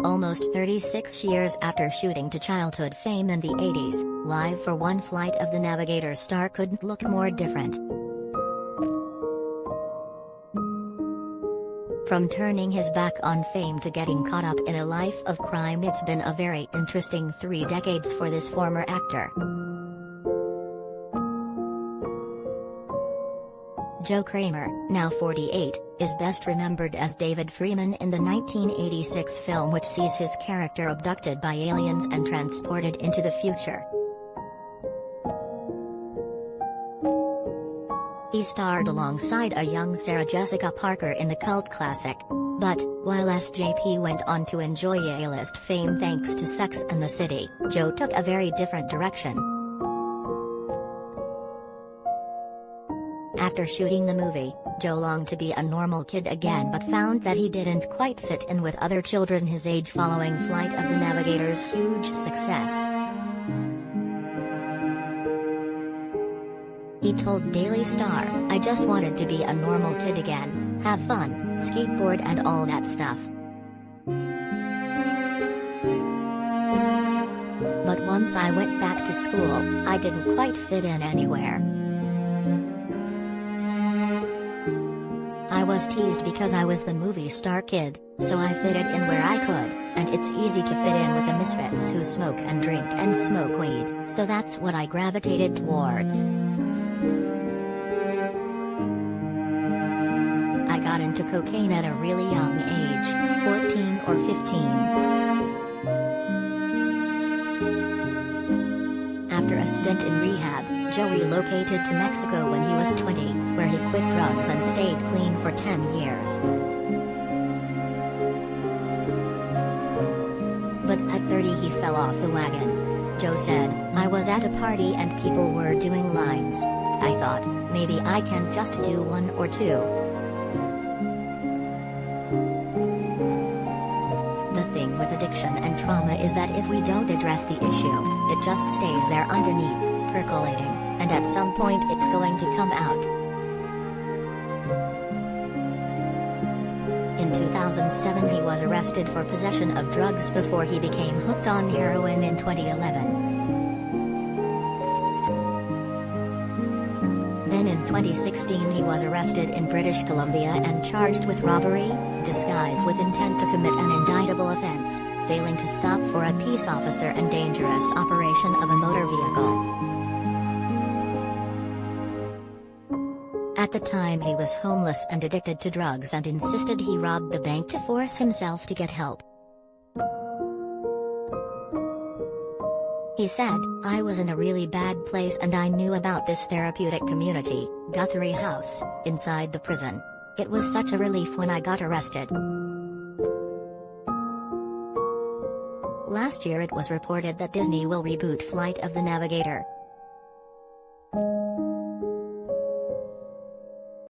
almost 36 years after shooting to childhood fame in the 80s, live for one flight of the Navigator star couldn't look more different. From turning his back on fame to getting caught up in a life of crime, it's been a very interesting 3 decades for this former actor. Joe Cramer, now 48, is best remembered as David Freeman in the 1986 film which sees his character abducted by aliens and transported into the future. He starred alongside a young Sarah Jessica Parker in the cult classic. But, while SJP went on to enjoy A-list fame thanks to Sex and the City, Joe took a very different direction. After shooting the movie, Joe longed to be a normal kid again but found that he didn't quite fit in with other children his age following Flight of the Navigator's huge success. He told Daily Star, "I just wanted to be a normal kid again, have fun, skateboard and all that stuff. But once I went back to school, I didn't quite fit in anywhere. I was teased because I was the movie star kid, so I fitted in where I could, and it's easy to fit in with the misfits who smoke and drink and smoke weed, so that's what I gravitated towards. I got into cocaine at a really young age, 14 or 15. After a stint in rehab, Joe relocated to Mexico when he was 20, where he quit drugs and stayed clean for 10 years. But at 30 he fell off the wagon. Joe said, "I was at a party and people were doing lines. I thought, maybe I can just do one or two. The thing with addiction and trauma is that if we don't address the issue, it just stays there underneath, percolating, and at some point it's going to come out." In 2007 he was arrested for possession of drugs before he became hooked on heroin in 2011. Then in 2016 he was arrested in British Columbia and charged with robbery, disguise with intent to commit an indictable offence, failing to stop for a peace officer and dangerous operation of a motor vehicle. At the time he was homeless and addicted to drugs and insisted he robbed the bank to force himself to get help. He said, "I was in a really bad place and I knew about this therapeutic community, Guthrie House, inside the prison. It was such a relief when I got arrested." Last year it was reported that Disney will reboot Flight of the Navigator.